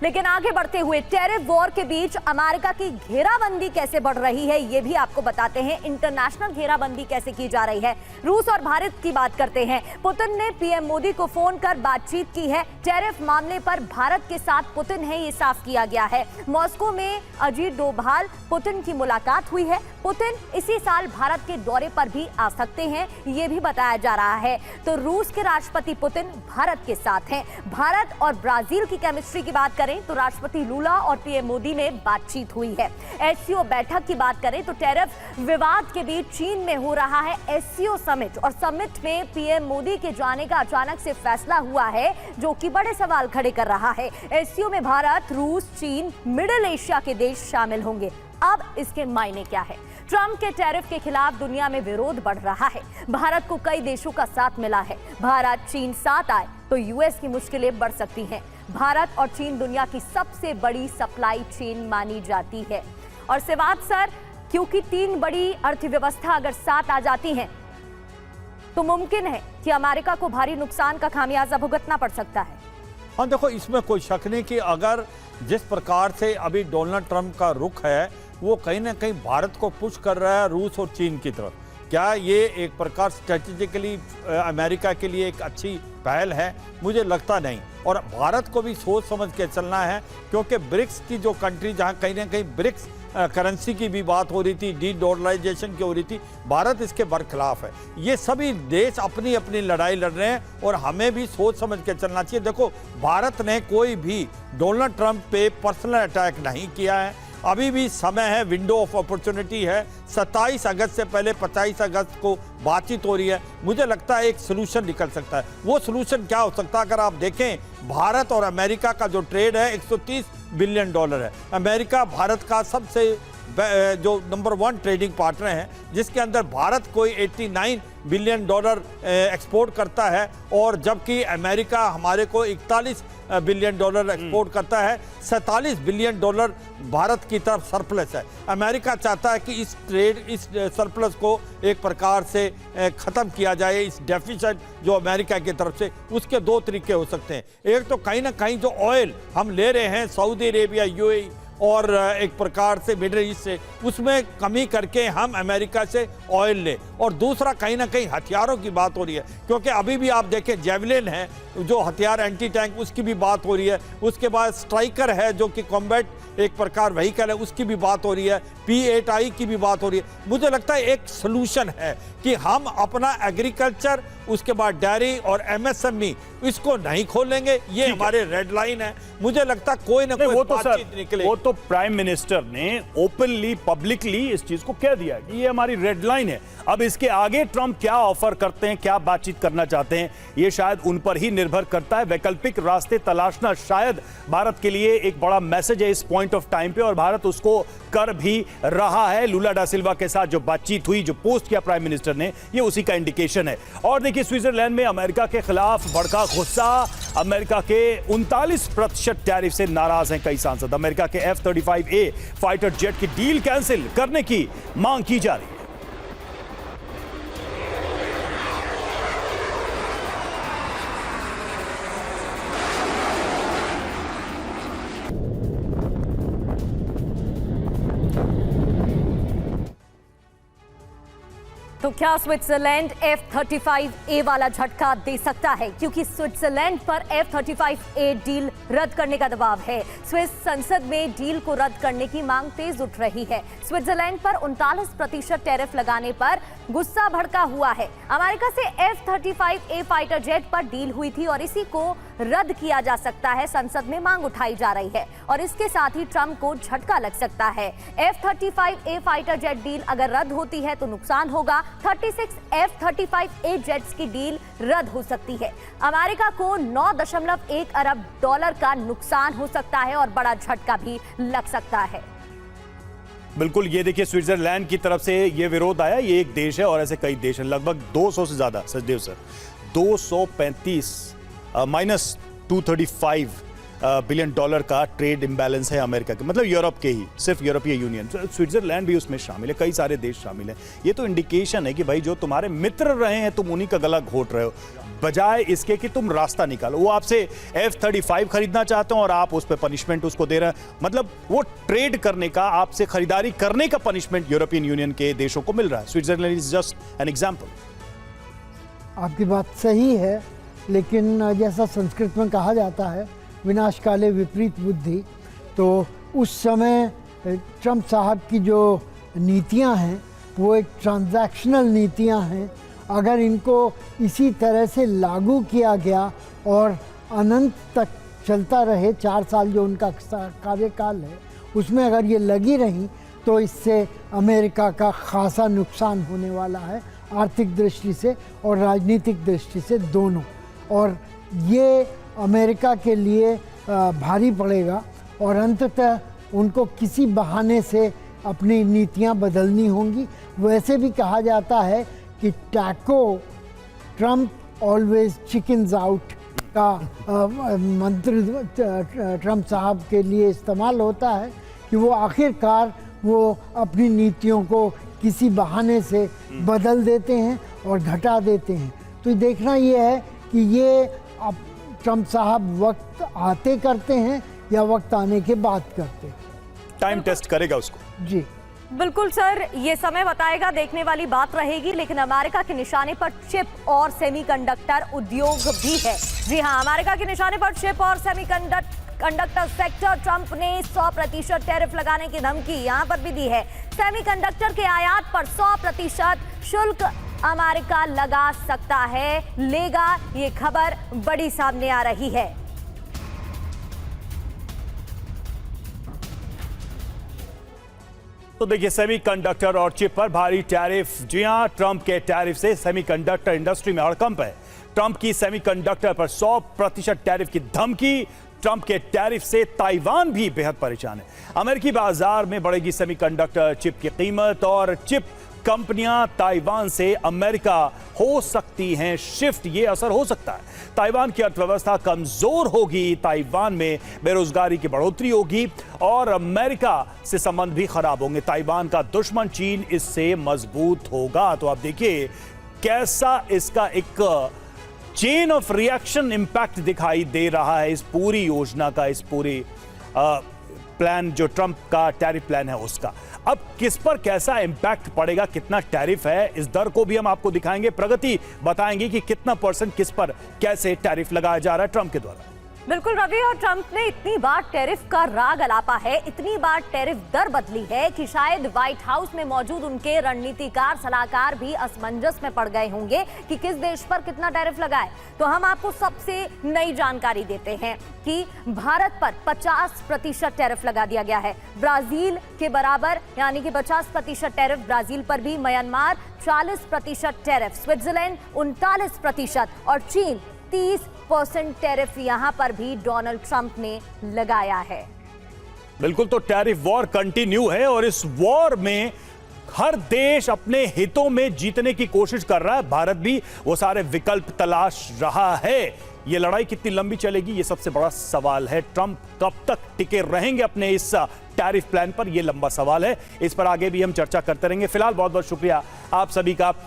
लेकिन आगे बढ़ते हुए टैरिफ वॉर के बीच अमेरिका की घेराबंदी कैसे बढ़ रही है ये भी आपको बताते हैं। इंटरनेशनल घेराबंदी कैसे की जा रही है, रूस और भारत की बात करते हैं। पुतिन ने पीएम मोदी को फोन कर बातचीत की है। टैरिफ मामले पर भारत के साथ पुतिन है, ये साफ किया गया है। मॉस्को में अजीत डोभाल पुतिन की मुलाकात हुई है। पुतिन इसी साल भारत के दौरे पर भी आ सकते हैं, ये भी बताया जा रहा है। तो रूस के राष्ट्रपति पुतिन भारत के साथ हैं। भारत और ब्राजील की केमिस्ट्री की बात करें तो राष्ट्रपति लूला और पीएम मोदी में बातचीत हुई है। एससीओ बैठक की बात करें तो टैरिफ विवाद के बीच चीन में हो रहा है एससीओ समिट, और समिट में पीएम मोदी के जाने का अचानक से फैसला हुआ है जो कि बड़े सवाल खड़े कर रहा है। एससीओ में भारत, रूस, चीन, मिडिल एशिया के देश शामिल होंगे। अब इसके मायने क्या है? ट्रंप के टैरिफ के खिलाफ दुनिया में विरोध बढ़ रहा है। भारत को कई देशों का साथ मिला है। भारत चीन साथ आए तो यूएस की मुश्किलें बढ़ सकती हैं। भारत और चीन दुनिया की सबसे बड़ी सप्लाई चेन मानी जाती है। और सिवात सर, क्योंकि तीन बड़ी अर्थव्यवस्था अगर साथ आ जाती हैं तो मुमकिन है कि अमेरिका को भारी नुकसान का खामियाजा भुगतना पड़ सकता है। हाँ देखो, इसमें कोई शक नहीं कि अगर जिस प्रकार से अभी डोनाल्ड ट्रंप का रुख है वो कहीं ना कहीं भारत को पुश कर रहा है रूस और चीन की तरफ। क्या ये एक प्रकार स्ट्रेटेजिकली अमेरिका के लिए एक अच्छी पहल है? मुझे लगता नहीं। और भारत को भी सोच समझ के चलना है, क्योंकि ब्रिक्स की जो कंट्री, जहाँ कहीं ना कहीं ब्रिक्स करेंसी की भी बात हो रही थी, डी डॉलराइजेशन की हो रही थी, भारत इसके बरखिलाफ है। ये सभी देश अपनी अपनी लड़ाई लड़ रहे हैं और हमें भी सोच समझ के चलना चाहिए। देखो, भारत ने कोई भी डोनाल्ड ट्रंप पे पर्सनल अटैक नहीं किया है। अभी भी समय है, विंडो ऑफ अपॉर्चुनिटी है। 27 अगस्त से पहले 25 अगस्त को बातचीत हो रही है। मुझे लगता है एक सोल्यूशन निकल सकता है। वो सोल्यूशन क्या हो सकता है? अगर आप देखें, भारत और अमेरिका का जो ट्रेड है 130 बिलियन डॉलर है। अमेरिका भारत का सबसे जो नंबर 1 ट्रेडिंग पार्टनर है, जिसके अंदर भारत कोई 89 बिलियन डॉलर एक्सपोर्ट करता है, और जबकि अमेरिका हमारे को 41 बिलियन डॉलर एक्सपोर्ट करता है। 47 बिलियन डॉलर भारत की तरफ सरप्लस है। अमेरिका चाहता है कि इस सरप्लस को एक प्रकार से ख़त्म किया जाए, इस डेफिसिट जो अमेरिका की तरफ से। उसके दो तरीके हो सकते हैं। एक तो कहीं ना कहीं जो ऑयल हम ले रहे हैं सऊदी अरेबिया, यूएई और एक प्रकार से मिडिल ईस्ट से, उसमें कमी करके हम अमेरिका से ऑयल ले। और दूसरा कहीं ना कहीं हथियारों की बात हो रही है, क्योंकि अभी भी आप देखें जेवलिन है जो हथियार, एंटी टैंक, उसकी भी बात हो रही है। उसके बाद स्ट्राइकर है जो कि कॉम्बैट एक प्रकार व्हीकल है, उसकी भी बात हो रही है। P8I की भी बात हो रही है। मुझे लगता है एक सोल्यूशन है कि हम अपना एग्रीकल्चर, उसके बाद डेयरी और MSME इसको नहीं खोलेंगे। ये हमारे रेड लाइन है। मुझे लगता है कोई ना कोई बातचीत निकले। वो तो प्राइम मिनिस्टर ने ओपनली, पब्लिकली इस चीज को कह दिया कि ये हमारी रेड लाइन है। अब इसके आगे ट्रंप क्या ऑफर करते हैं, क्या बातचीत करना चाहते हैं, ये शायद उन पर ही निर्भर करता है। वैकल्पिक रास्ते तलाशना शायद भारत के लिए एक बड़ा मैसेज है इस पॉइंट ऑफ टाइम पे, और भारत उसको कर भी रहा है। लूला डा सिल्वा के साथ जो बातचीत हुई, जो पोस्ट किया प्राइम मिनिस्टर ने, ये उसी का इंडिकेशन है। और देखिए, स्विट्जरलैंड में अमेरिका के खिलाफ भड़का गुस्सा। अमेरिका के 39% टैरिफ से नाराज हैं कई सांसद। अमेरिका के F-35A फाइटर जेट की डील कैंसिल करने की मांग की जा रही है। तो क्या स्विट्जरलैंड F-35A वाला झटका दे सकता है? क्योंकि स्विट्जरलैंड पर F-35A डील रद्द करने का दबाव है। स्विस संसद में डील को रद्द करने की मांग तेज उठ रही है। स्विट्जरलैंड पर 39% टैरिफ लगाने पर गुस्सा भड़का हुआ है। अमेरिका से F-35A फाइटर जेट पर डील हुई थी और इसी को रद्द किया जा सकता है। संसद में मांग उठाई जा रही है और इसके साथ ही ट्रंप को झटका लग सकता है। F-35A फाइटर जेट डील अगर रद्द होती है तो नुकसान होगा। 36 F-35A जेट्स की डील रद्द हो सकती है। अमेरिका को 9.1 अरब डॉलर का नुकसान हो सकता है और बड़ा झटका भी लग सकता है। बिल्कुल, ये देखिए, स्विट्जरलैंड की तरफ से ये विरोध आया। ये एक देश है और ऐसे कई देश हैं, लगभग 200 से ज्यादा। सचदेव सर, 235 -235 बिलियन डॉलर का ट्रेड इम्बैलेंस है अमेरिका के, मतलब यूरोप के ही, सिर्फ यूरोपीय यूनियन, स्विट्जरलैंड भी उसमें शामिल है, कई सारे देश शामिल हैं। ये तो इंडिकेशन है कि भाई जो तुम्हारे मित्र रहे हैं तुम उन्हीं का गला घोट रहे हो, बजाय इसके कि तुम रास्ता निकालो। वो आपसे F-35 खरीदना चाहते हो और आप उस पर पनिशमेंट उसको दे रहे हैं, मतलब वो ट्रेड करने का, आपसे खरीदारी करने का पनिशमेंट यूरोपियन यूनियन के देशों को मिल रहा है। Switzerland is just an example. आपकी बात सही है, लेकिन जैसा संस्कृत में कहा जाता है, विनाश काले विपरीत बुद्धि, तो उस समय ट्रंप साहब की जो नीतियां हैं वो एक ट्रांजैक्शनल नीतियां हैं। अगर इनको इसी तरह से लागू किया गया और अनंत तक चलता रहे, 4 साल जो उनका कार्यकाल है उसमें अगर ये लगी रहीं, तो इससे अमेरिका का खासा नुकसान होने वाला है, आर्थिक दृष्टि से और राजनीतिक दृष्टि से दोनों। और ये अमेरिका के लिए भारी पड़ेगा और अंततः उनको किसी बहाने से अपनी नीतियां बदलनी होंगी। वैसे भी कहा जाता है कि taco Trump always chickens out का मंत्र ट्रंप साहब के लिए इस्तेमाल होता है कि वो आखिरकार वो अपनी नीतियों को किसी बहाने से बदल देते हैं और घटा देते हैं। तो देखना ये है कि ये अब ट्रंप साहब वक्त आते करते हैं या वक्त आने के बाद करते हैं। टाइम टेस्ट करेगा उसको। जी बिल्कुल सर, ये समय बताएगा, देखने वाली बात रहेगी। लेकिन अमेरिका के निशाने पर चिप और सेमीकंडक्टर उद्योग भी है। जी हाँ, अमेरिका के निशाने पर चिप और सेमीकंडक्टर सेक्टर। ट्रंप ने 100% टैरिफ लगाने की धमकी यहां पर भी दी है। सेमीकंडक्टर के आयात पर 100% शुल्क अमेरिका लगा सकता है, लेगा, ये खबर बड़ी सामने आ रही है। तो देखिए, सेमीकंडक्टर और चिप पर भारी टैरिफ। जी हां, ट्रंप के टैरिफ से सेमीकंडक्टर इंडस्ट्री में हड़कंप है। ट्रंप की सेमीकंडक्टर पर 100% टैरिफ की धमकी। ट्रंप के टैरिफ से ताइवान भी बेहद परेशान है। अमेरिकी बाजार में बढ़ेगी सेमीकंडक्टर चिप की कीमत और चिप कंपनियां ताइवान से अमेरिका हो सकती हैं शिफ्ट। ये असर हो सकता है, ताइवान की अर्थव्यवस्था कमजोर होगी, ताइवान में बेरोजगारी की बढ़ोतरी होगी और अमेरिका से संबंध भी खराब होंगे। ताइवान का दुश्मन चीन इससे मजबूत होगा। तो आप देखिए कैसा इसका एक चेन ऑफ रिएक्शन इंपैक्ट दिखाई दे रहा है इस पूरी योजना का, इस पूरी प्लान जो ट्रंप का टैरिफ प्लान है उसका। अब किस पर कैसा इंपैक्ट पड़ेगा, कितना टैरिफ है, इस दर को भी हम आपको दिखाएंगे। प्रगति बताएंगे कि कितना % किस पर कैसे टैरिफ लगाया जा रहा है ट्रंप के द्वारा। बिल्कुल रवि, और ट्रंप ने इतनी बार टैरिफ का राग अलापा है, इतनी बार टैरिफ दर बदली है कि शायद व्हाइट हाउस में मौजूद उनके रणनीतिकार सलाहकार भी असमंजस में पड़ गए होंगे कि किस देश पर कितना टैरिफ लगाए। तो हम आपको सबसे नई जानकारी देते हैं कि भारत पर 50% टैरिफ लगा दिया गया है। ब्राजील के बराबर यानी कि 50% टैरिफ ब्राजील पर भी, म्यांमार 40% टैरिफ, स्विट्जरलैंड 39% और चीन 30% टैरिफ यहां पर भी डोनाल्ड ट्रंप ने लगाया है। बिल्कुल, तो टैरिफ वॉर कंटिन्यू है और इस वॉर में हर देश अपने हितों में जीतने की कोशिश कर रहा है। भारत भी वो सारे विकल्प तलाश रहा है। ये लड़ाई कितनी लंबी चलेगी, ये सबसे बड़ा सवाल है। ट्रंप कब तक टिके रहेंगे अपने इस टैरिफ प्लान पर, यह लंबा सवाल है। इस पर आगे भी हम चर्चा करते रहेंगे। फिलहाल बहुत बहुत शुक्रिया आप सभी का